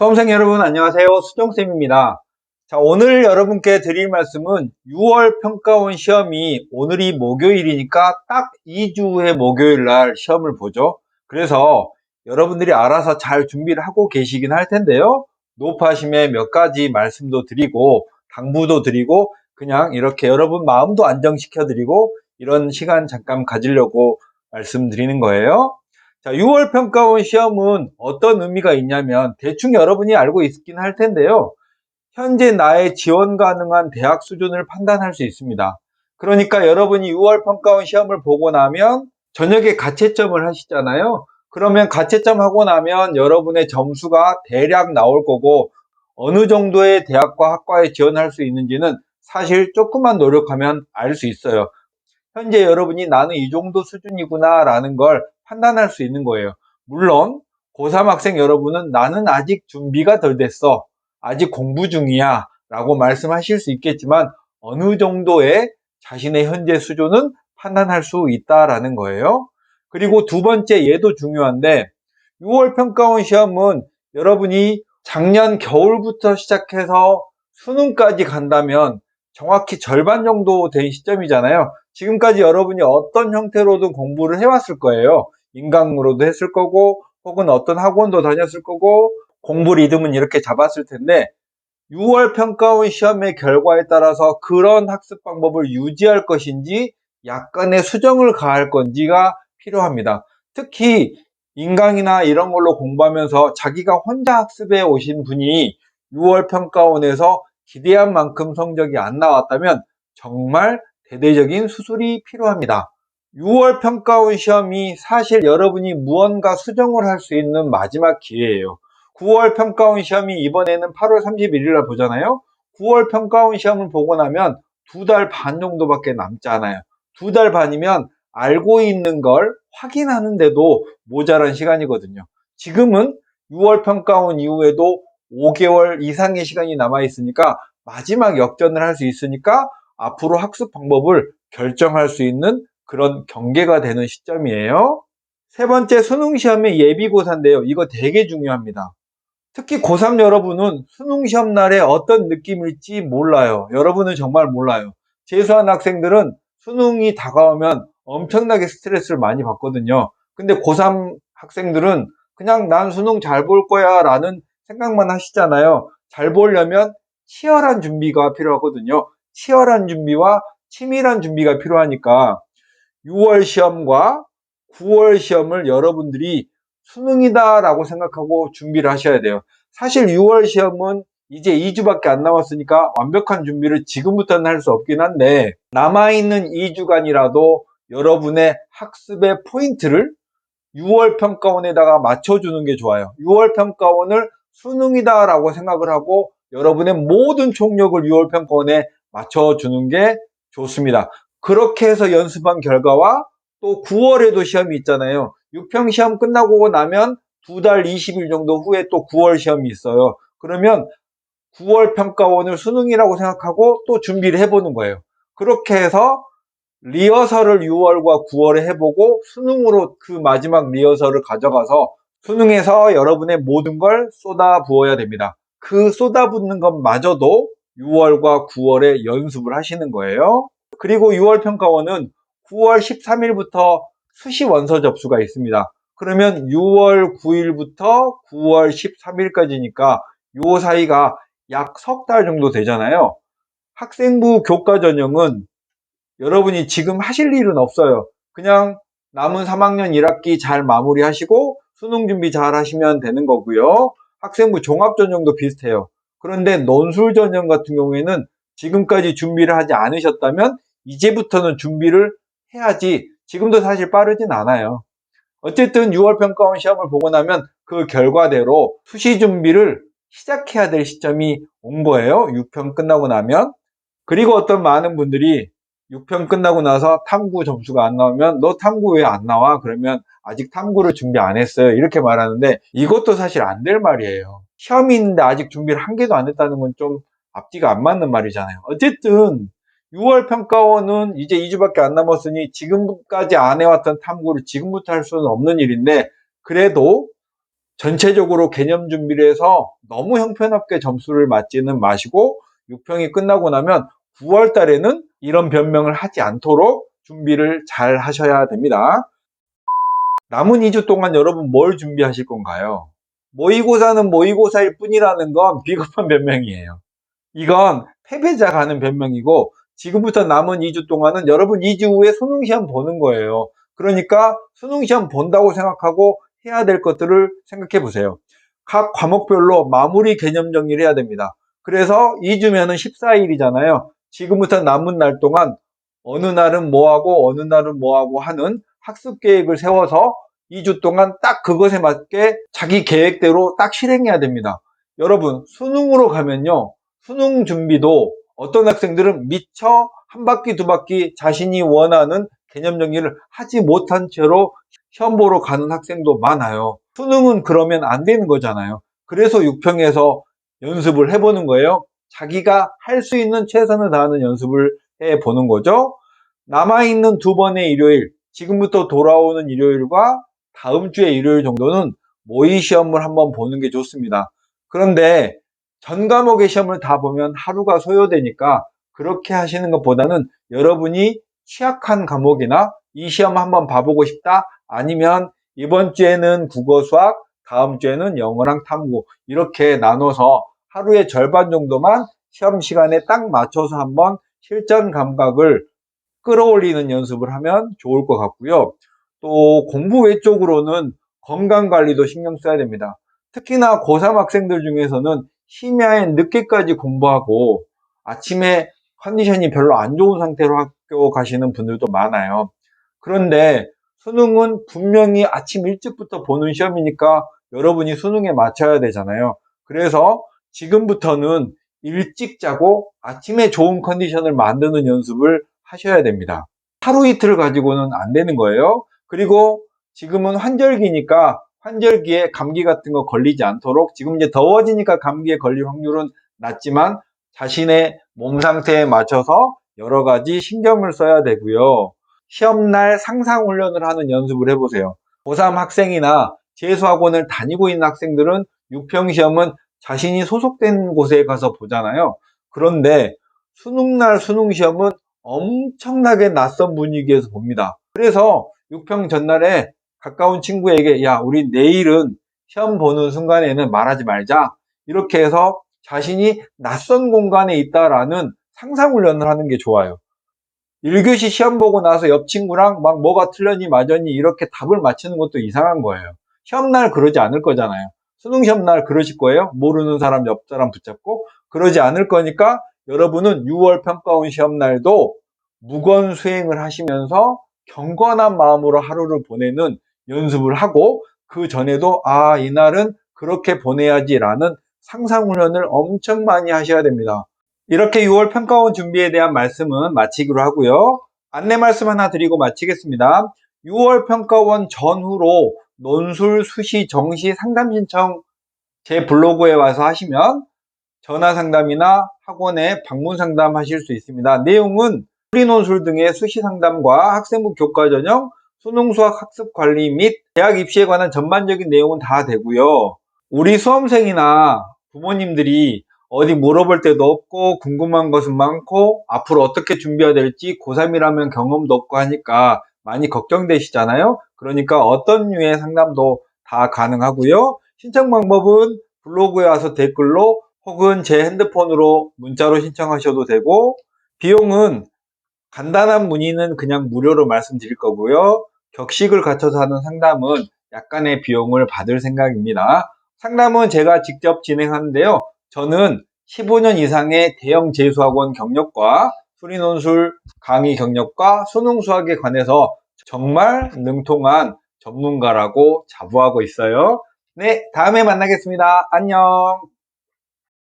수험생 여러분 안녕하세요. 수정쌤입니다. 자, 오늘 여러분께 드릴 말씀은 6월 평가원 시험이 오늘이 목요일이니까 딱 2주 후에 목요일 날 시험을 보죠. 그래서 여러분들이 알아서 잘 준비를 하고 계시긴 할 텐데요. 높아심에 몇 가지 말씀도 드리고 당부도 드리고 그냥 이렇게 여러분 마음도 안정시켜 드리고 이런 시간 잠깐 가지려고 말씀드리는 거예요. 자, 6월 평가원 시험은 어떤 의미가 있냐면 대충 여러분이 알고 있긴 할 텐데요. 현재 나의 지원 가능한 대학 수준을 판단할 수 있습니다. 그러니까 여러분이 6월 평가원 시험을 보고 나면 저녁에 가채점을 하시잖아요. 그러면 가채점 하고 나면 여러분의 점수가 대략 나올 거고 어느 정도의 대학과 학과에 지원할 수 있는지는 사실 조금만 노력하면 알 수 있어요. 현재 여러분이 나는 이 정도 수준이구나 라는 걸 판단할 수 있는 거예요. 물론 고3 학생 여러분은 나는 아직 준비가 덜 됐어, 아직 공부 중이야 라고 말씀하실 수 있겠지만 어느 정도의 자신의 현재 수준은 판단할 수 있다라는 거예요. 그리고 두 번째, 얘도 중요한데 6월 평가원 시험은 여러분이 작년 겨울부터 시작해서 수능까지 간다면 정확히 절반 정도 된 시점이잖아요. 지금까지 여러분이 어떤 형태로든 공부를 해왔을 거예요. 인강으로도 했을 거고 혹은 어떤 학원도 다녔을 거고 공부 리듬은 이렇게 잡았을 텐데 6월 평가원 시험의 결과에 따라서 그런 학습 방법을 유지할 것인지 약간의 수정을 가할 건지가 필요합니다. 특히 인강이나 이런 걸로 공부하면서 자기가 혼자 학습해 오신 분이 6월 평가원에서 기대한 만큼 성적이 안 나왔다면 정말 대대적인 수술이 필요합니다. 6월 평가원 시험이 사실 여러분이 무언가 수정을 할 수 있는 마지막 기회예요. 9월 평가원 시험이 이번에는 8월 31일 날 보잖아요. 9월 평가원 시험을 보고 나면 2달 반 정도밖에 남지 않아요. 2달 반이면 알고 있는 걸 확인하는데도 모자란 시간이거든요. 지금은 6월 평가원 이후에도 5개월 이상의 시간이 남아 있으니까 마지막 역전을 할 수 있으니까 앞으로 학습 방법을 결정할 수 있는 그런 경계가 되는 시점이에요. 세 번째, 수능 시험의 예비고사인데요. 이거 되게 중요합니다. 특히 고3 여러분은 수능 시험 날에 어떤 느낌일지 몰라요. 여러분은 정말 몰라요. 재수한 학생들은 수능이 다가오면 엄청나게 스트레스를 많이 받거든요. 근데 고3 학생들은 그냥 난 수능 잘 볼 거야 라는 생각만 하시잖아요. 잘 보려면 치열한 준비가 필요하거든요. 치열한 준비와 치밀한 준비가 필요하니까 6월 시험과 9월 시험을 여러분들이 수능이다 라고 생각하고 준비를 하셔야 돼요. 사실 6월 시험은 이제 2주밖에 안 남았으니까 완벽한 준비를 지금부터는 할 수 없긴 한데 남아있는 2주간이라도 여러분의 학습의 포인트를 6월 평가원에다가 맞춰주는 게 좋아요. 6월 평가원을 수능이다 라고 생각을 하고 여러분의 모든 총력을 6월 평가원에 맞춰주는 게 좋습니다. 그렇게 해서 연습한 결과와 또 9월에도 시험이 있잖아요. 6평 시험 끝나고 나면 2달 20일 정도 후에 또 9월 시험이 있어요. 그러면 9월 평가원을 수능이라고 생각하고 또 준비를 해보는 거예요. 그렇게 해서 리허설을 6월과 9월에 해보고 수능으로 그 마지막 리허설을 가져가서 수능에서 여러분의 모든 걸 쏟아 부어야 됩니다. 그 쏟아붓는 것마저도 6월과 9월에 연습을 하시는 거예요. 그리고 6월 평가원은 9월 13일부터 수시 원서 접수가 있습니다. 그러면 6월 9일부터 9월 13일까지니까 요 사이가 약 석 달 정도 되잖아요. 학생부 교과 전형은 여러분이 지금 하실 일은 없어요. 그냥 남은 3학년 1학기 잘 마무리하시고 수능 준비 잘 하시면 되는 거고요. 학생부 종합 전형도 비슷해요. 그런데 논술 전형 같은 경우에는 지금까지 준비를 하지 않으셨다면 이제부터는 준비를 해야지. 지금도 사실 빠르진 않아요. 어쨌든 6월 평가원 시험을 보고 나면 그 결과대로 수시 준비를 시작해야 될 시점이 온 거예요. 6평 끝나고 나면. 그리고 어떤 많은 분들이 6편 끝나고 나서 탐구 점수가 안 나오면 너 탐구 왜 안 나와? 그러면 아직 탐구를 준비 안 했어요. 이렇게 말하는데 이것도 사실 안 될 말이에요. 시험이 있는데 아직 준비를 한 개도 안 했다는 건 좀 앞뒤가 안 맞는 말이잖아요. 어쨌든 6월 평가원은 이제 2주밖에 안 남았으니 지금까지 안 해왔던 탐구를 지금부터 할 수는 없는 일인데 그래도 전체적으로 개념 준비를 해서 너무 형편없게 점수를 맞지는 마시고 6평이 끝나고 나면 9월 달에는 이런 변명을 하지 않도록 준비를 잘 하셔야 됩니다. 남은 2주 동안 여러분 뭘 준비하실 건가요? 모의고사는 모의고사일 뿐이라는 건 비겁한 변명이에요. 이건 패배자가 하는 변명이고, 지금부터 남은 2주 동안은 여러분 2주 후에 수능시험 보는 거예요. 그러니까 수능시험 본다고 생각하고 해야 될 것들을 생각해 보세요. 각 과목별로 마무리 개념 정리를 해야 됩니다. 그래서 2주면은 14일이잖아요. 지금부터 남은 날 동안 어느 날은 뭐하고 어느 날은 뭐하고 하는 학습 계획을 세워서 2주 동안 딱 그것에 맞게 자기 계획대로 딱 실행해야 됩니다. 여러분, 수능으로 가면요, 수능 준비도 어떤 학생들은 미처 한 바퀴 두 바퀴 자신이 원하는 개념 정리를 하지 못한 채로 시험 보러 가는 학생도 많아요. 수능은 그러면 안 되는 거잖아요. 그래서 6평에서 연습을 해보는 거예요. 자기가 할 수 있는 최선을 다하는 연습을 해보는 거죠. 남아있는 두 번의 일요일, 지금부터 돌아오는 일요일과 다음 주의 일요일 정도는 모의 시험을 한번 보는 게 좋습니다. 그런데 전 과목의 시험을 다 보면 하루가 소요되니까 그렇게 하시는 것보다는 여러분이 취약한 과목이나 이 시험 한번 봐보고 싶다, 아니면 이번 주에는 국어 수학, 다음 주에는 영어랑 탐구, 이렇게 나눠서 하루의 절반 정도만 시험 시간에 딱 맞춰서 한번 실전 감각을 끌어올리는 연습을 하면 좋을 것 같고요. 또 공부 외적으로는 건강 관리도 신경 써야 됩니다. 특히나 고3 학생들 중에서는 심야에 늦게까지 공부하고 아침에 컨디션이 별로 안 좋은 상태로 학교 가시는 분들도 많아요. 그런데 수능은 분명히 아침 일찍부터 보는 시험이니까 여러분이 수능에 맞춰야 되잖아요. 그래서 지금부터는 일찍 자고 아침에 좋은 컨디션을 만드는 연습을 하셔야 됩니다. 하루 이틀 가지고는 안 되는 거예요. 그리고 지금은 환절기니까 환절기에 감기 같은 거 걸리지 않도록, 지금 이제 더워지니까 감기에 걸릴 확률은 낮지만 자신의 몸 상태에 맞춰서 여러 가지 신경을 써야 되고요. 시험날 상상 훈련을 하는 연습을 해보세요. 고3 학생이나 재수학원을 다니고 있는 학생들은 6평 시험은 자신이 소속된 곳에 가서 보잖아요. 그런데 수능날 수능 시험은 엄청나게 낯선 분위기에서 봅니다. 그래서 6평 전날에 가까운 친구에게, 야, 우리 내일은 시험 보는 순간에는 말하지 말자, 이렇게 해서 자신이 낯선 공간에 있다라는 상상훈련을 하는 게 좋아요. 1교시 시험 보고 나서 옆 친구랑 막 뭐가 틀렸니 맞았니 이렇게 답을 맞히는 것도 이상한 거예요. 시험날 그러지 않을 거잖아요. 수능 시험날 그러실 거예요? 모르는 사람 옆 사람 붙잡고? 그러지 않을 거니까 여러분은 6월 평가원 시험날도 무건 수행을 하시면서 경건한 마음으로 하루를 보내는 연습을 하고, 그 전에도 이날은 그렇게 보내야지라는 상상훈련을 엄청 많이 하셔야 됩니다. 이렇게 6월 평가원 준비에 대한 말씀은 마치기로 하고요. 안내 말씀 하나 드리고 마치겠습니다. 6월 평가원 전후로 논술, 수시, 정시 상담 신청 제 블로그에 와서 하시면 전화 상담이나 학원에 방문 상담 하실 수 있습니다. 내용은 프리논술 등의 수시 상담과 학생부 교과 전형, 수능 수학 학습 관리 및 대학 입시에 관한 전반적인 내용은 다 되고요. 우리 수험생이나 부모님들이 어디 물어볼 데도 없고 궁금한 것은 많고 앞으로 어떻게 준비해야 될지 고3이라면 경험도 없고 하니까 많이 걱정되시잖아요. 그러니까 어떤 류의 상담도 다 가능하고요. 신청 방법은 블로그에 와서 댓글로 혹은 제 핸드폰으로 문자로 신청하셔도 되고, 비용은 간단한 문의는 그냥 무료로 말씀드릴 거고요. 격식을 갖춰서 하는 상담은 약간의 비용을 받을 생각입니다. 상담은 제가 직접 진행하는데요. 저는 15년 이상의 대형 재수학원 경력과 수리논술 강의 경력과 수능 수학에 관해서 정말 능통한 전문가라고 자부하고 있어요. 네, 다음에 만나겠습니다. 안녕.